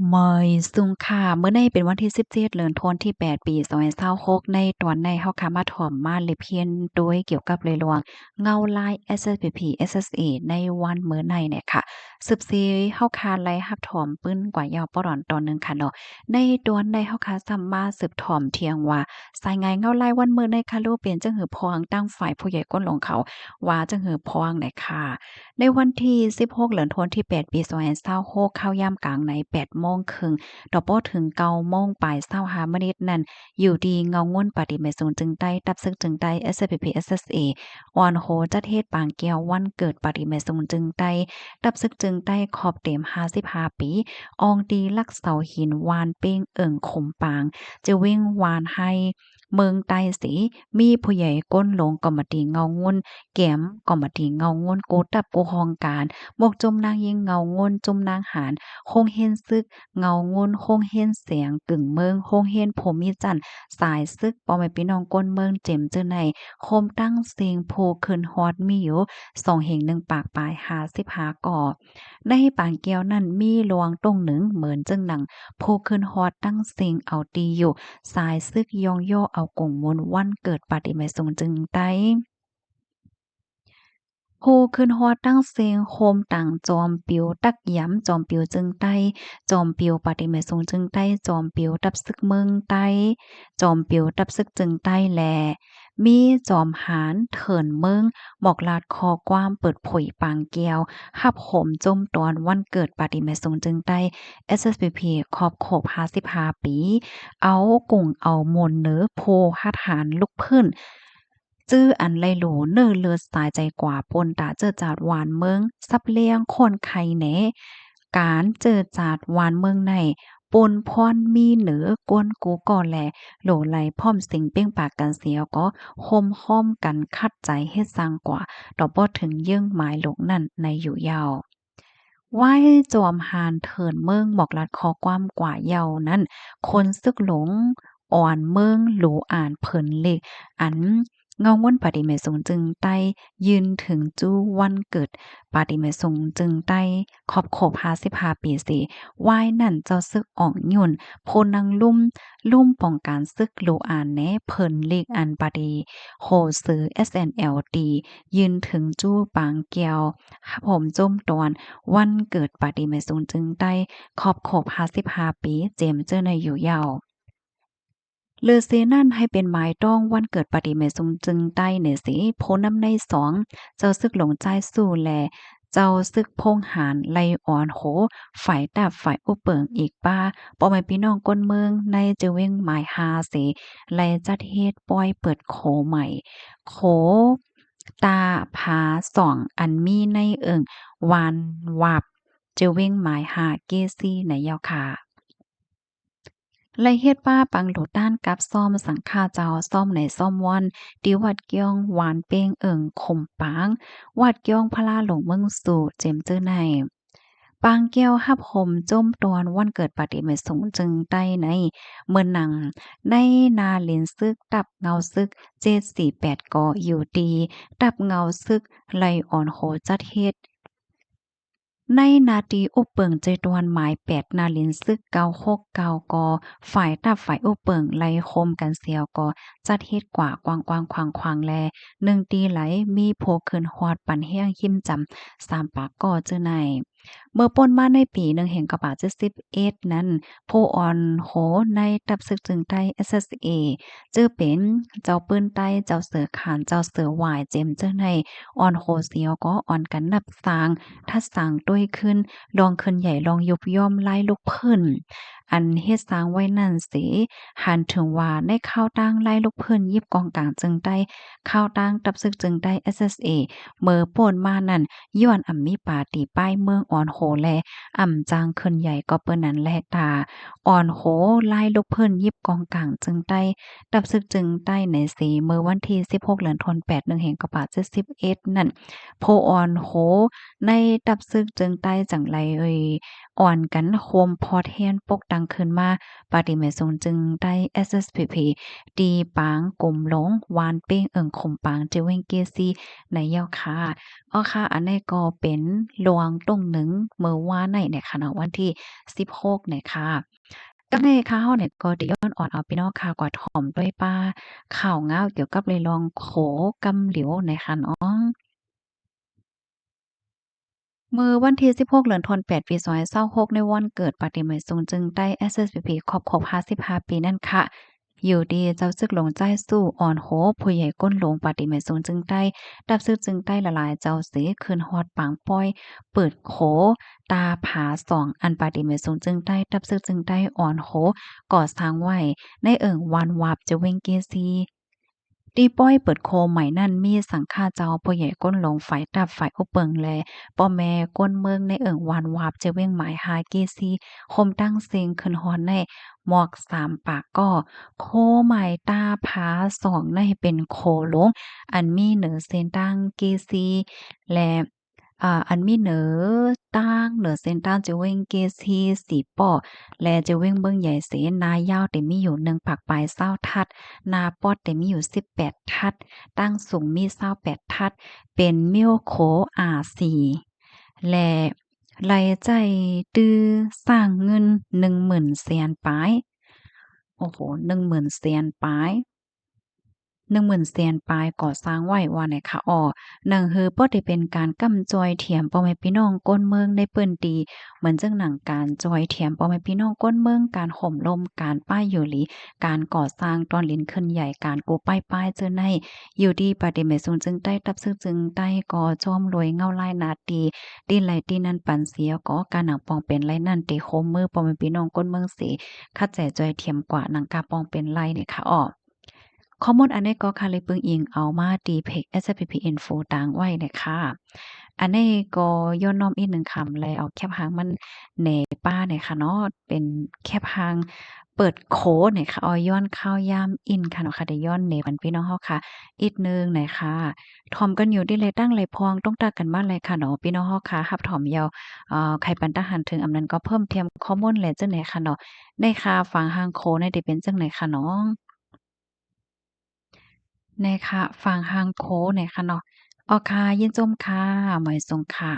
เมยซุงค่ะมื้อในเป็นวันที่17เดือนธันวาคมที่8ปี2026ในตอนในเฮาค่ะมาถ่อมมาเลยเพียนโดยเกี่ยวกับเรื่องรวงเงาลาย SSPP SSA ในวันมื้อในเนี่ยค่ะสืบซีเฮาค่ะไล่รับถ่อมปึ้นกว่ายาวปอดอนตอนหนึ่งค่ะเนาะในตอนในเฮาค่ะซ้ำมาสืบถ่อมเที่ยงว่าสายงานเงาลายวันมื้อในค่ะรูปเป็นจังหือพองตั้งฝ่ายผู้ใหญ่ก้นหลงเขาว่าจังหือพองเนี่ยค่ะ ในวันที่16เดือนธันวาคมที่8ปี2026เข้ายามกลางใน8โมงครึ่งต่อป้อถึง9โมงปลาย25มินิตนั้นอยู่ดีเงางวนปฏิเมสูนจึงใต้ตับซึกจึงใต้ SPP SSA ออนโฮจัดเฮ็ดปางแก้ววันเกิดปฏิเมสูนจึงใต้ตับซึกจึงใต้ขอบเต็ม55ปีอองดีลักเสาหินวานเป้งเอิ่งขมปางจะวิ่งวานให้เมืองใต้สีมีผู้ใหญ่ก้นหลงก็มาตีเงางวน แก้มก็มาตีเงาง่วนโกตับโกฮองการหมกจมนางยิงเงาง่วนจมนางหารคงเฮ็นซึกเงาง่วนคงเฮ็นเสียงกึ่งเมืองคงเฮ็นผมมีจันทร์สายซึกปอแม่พี่น้องก้นเมืองเจ็มจื้อในโคมตั้งเสียงโพขึ้นฮอดมีอยู่2เห็ง1ปากปลาย55ก่อในปางแก้วนั้นมีหลวงตรงหนึ่งเหมือนจึงหนังโพขึ้นฮอดตั้งเสียงเอาตีอยู่สายซึกยองย่อเอากงมนต์วันเกิดปาฏิมาทรงจึงไต้ โฮขึ้นฮอดตั้งเซงโคมต่างจอมปิวตักย้ำจอมปิวจึงใต้จอมปิวปฏิเมสงจึงใต้จอมปิวตับซึกเมืองใต้จอมปิวตับซึกจึงใต้แลมีจอมหารเถินเมืองหมอกลาดคอความเปิดผุยปางแก้วหับโหมจมตอนวันเกิดปฏิเมสงจึงใต้ SSPP ขอบโขบ55ปีเอากุ่งเอามนเหนือโพหัดหารลุกพื้น จื้ออันไรหลูเน้อเลือดสายใจกว่าปนตาเจอจาดหวานเมืองซับเลียงคนไข่แหนการเจอจาดหวานเมืองในปนพรมีเหนือกวนกูก่อแลโหลไหลพร้อมสิงเป้งปากกันเสียก็โฮมห้อมกันคัดใจเฮ็ดสร้างกว่าดอกบ่ถึงเยื่องหมายหลงนั่นในอยู่ยาวไหว้จอมหานเถินเมืองหมอกลัดคอความกว่าเยานั้นคนซึกหลงอ่อนเมืองหลูอ่านเพิ่นเลขอัน เงาม่วนปาฏิเมศงจึงใต้ยืนถึงจู้วันเกิดปาฏิเมศงจึงใต้ขอบโขบ55ปีสิวายนั่นเจ้าซึกอ่องยุ่นโพนังลุ่มป้องกันซึกโลอานแหนเพิ่นเลขอันปาดีโหซื้อ SNLD ยืนถึงจู้ปางแก้วผมจมตอนวันเกิดปาฏิเมศงจึงใต้ขอบโขบ55ปีเจมเจอในอยู่ยาวเลือเซนั่นให้เป็นหมายต้องวันเกิดปฏิเมซุงจึงใต้เนสิโพน้ำในสองเจ้าซึกหลงใจสู้แลเจ้าซึกพงหารไลอ่อนโหฝ่ายดาบฝ่ายอุเปิงอีกป้าปอแม่พี่น้องก้นเมืองในจะเว้งหมายหาเสไลจัดเฮ็ดป้อยเปิดโขใหม่โขตาผาส่องอันมีในเอิงวานวับจะเว้งหมายหาเกซี่ในยาวค่ะ ไลเฮ็ดป้าปังโหลดด้านกับซ่อมสังฆาเจ้าซ่อมในซ่อมว่อนดีวัดเกี้ยงหวานเป้งเอิงขมปางวัดเกี้ยงพระลาหลงเมืองสู่เจมเจอในปางแก้วหับห่มจมตวนวันเกิดปฏิเมศสงจึงใต้ในเมื่อนังในนาเลนซึกตับเงาซึก748ก่ออยู่ดีตับเงาซึกไลอ่อนโหจัดเฮ็ด ในนาทีอุปเปิงใจตวนหมาย8นาลินซึก969กอฝ่ายตับฝ่ายอุปเปิงไล่คมกันเสียวก็จัดเฮ็ดกว่ากวางๆขวางๆแล1ตีไหลมีโพขึ้นฮอดปันแห้งหิมจำ3ปากก่อเจอในเมื่อป่นมาในปี1แห่งกะบาด71นั้นโพออนโหในตับศึกจึงใต้ SSA จื้อเป็นเจ้าปืนใต้เจ้าเสือขานเจ้าเสือหวายเจมเจ้าในออนโหเสียวก็อ่อนกันนับสร้าง ถ้าสั่งด้วยขึ้นลองขึ้นใหญ่ลองยุบย่อมไล่ลุกเพิ่นอันเฮ็ดสร้างไว้นั่นสิหันถึงว่าในข้าวตั้งไล่ลูกเพิ่นยิบกองกลางจึงได้ข้าวตั้งตับซึกจึงได้ SSA เมื่อป่นมานั่นย้อนมีปาตีป้ายเมืองอ่อนโหแลจางขึ้นใหญ่ก็เปิ้นนั้นแลตาอ่อนโหไล่ลูกเพิ่นยิบกองกลางจึงได้ตับซึกจึงได้ในสีเมื่อวันที่16เดือนธันวาคม1แห่งกะบาด71นั่นโพอ่อนโห ในตับซึกจึงใต้จังไรเอ่ยอ่อนกันโคมพอแทนปกต ตั้งขึ้นมาปาติเมซุงจึงได้ SSPP ตีปางกลมหลงวานเป้งขมปางเจเวงเกซีในเย้าค่ะค่ะอันนี้ก็เป็นหลวงตรงหนึ่งเมื่อวานในค่ะเนาะวันที่16เนี่ยค่ะก็ในค่ะเฮาเนี่ยก็ได้ย้อนออนเอาพี่น้องค่ะกว่าถ่อมด้วยป้าข่าวง้าวเกี่ยวกับเลยลองโขกำเหลียวในค่ะเนาะ มื้อวันที่16เดือนธันวาคมปี2026ในวันเกิดปาฏิหมาริย์ทรงจึงได้ SSPP ครบ55ปีนั่นค่ะอยู่ดีเจ้าซึกหลงใจสู้อ่อนโหผู้ใหญ่ก้นหลงปาฏิหมาริย์ทรงจึงได้ดับซึกจึงได้ละลายเจ้าเสคืนฮอดปางป้อยเปิดโขตาผาสองอันปาฏิหมาริย์ทรงจึงได้ดับซึกจึงได้อ่อนโหก่อสร้างไว้ในวานวาบจะเวงเกซีตีป้อยเปิดโคมใหม่นั่นมีสังฆาเจ้าพ่อใหญ่ก้นหลงฝ่ายดับฝ่ายอุเปิงแลป้อแม่ก้นเมืองในวานวาบจะเว้งหมายหาเกซีคมตั้งเสียงขึ้นฮอนในหมอกสามปากก็โคใหม่ตาผาสองในเป็นโคหลงอันมีเหนือเส้นตั้งเกซีและอันมีเหนือตั้งเหนือเส้นตั้งจะเว้งเกซีสีป้อและจะเว้งเบิ่งใหญ่เสนายาวแต่มีอยู่1ผักปลาย20ทัด นาปอดแต่มีอยู่18ทัด ตั้งสูงมี28ทัด เป็นมิ้วโคอาสีและรายจ่ายตื้อสร้างเงิน10,000แสนปลายโอ้โฮ10,000แสนปลาย 10,000แสนปลายก่อสร้างไว้ว่าไหนคะหนังฮือบ่ได้เป็นการกำจอยเถียมพ่อแม่พี่น้องก้นเมืองได้เปิ้นดีเหมือนจังหนังการจอยเถียมพ่อแม่พี่น้องก้นเมืองการห่มลมการป้ายอยู่หลีการก่อสร้างตอนลิ้นขึ้นใหญ่การกูป้ายเจอในอยู่ดีปฏิเมซุนจึงได้ตับซึกจึงได้ก่อจอมรวยเงาลายนาตีตีไหลตีนั้นปันเสียก็การหนังปองเป็นไรนั่นเตโคมมือพ่อแม่พี่น้องก้นเมืองสิคัดใจจอยเถียมกว่าหนังกาปองเป็นไรเนี่ยค่ะข้อมูลอันนี้ก็ค่ะเลยเบิ่งอิงเอามาตีเพจ SPP Info ต่างไว้เนี่ยค่ะอันนี้ก็ย้อนน้อมอีกหนึ่งคำเลยเอาแคปหางมันแหน่ป้าเนี่ยค่ะเนาะเป็นแคปหางเปิดโคเนี่ยค่ะย้อนข้าวยามอินค่ะเนาะค่ะได้ย้อนเหน่ปันพี่น้องเฮาค่ะอีกหนึ่งหน่อยค่ะถ่อมกันอยู่ดีเลยตั้งเลยพองต้องตากันมาเลยค่ะเนาะพี่น้องเฮาค่ะรับถ่อมยาวใครปันตาหันถึงอำนั้นก็เพิ่มเติมข้อมูลแหละจังไหนค่ะเนาะได้ค่ะฟังหางโคเนี่ยได้เป็นจังไหนค่ะน้อง ในค่ะฝั่งฮางโค้เนี่ยค่ะเนาะค่ะยินจมค่ะหมายสงค่ะ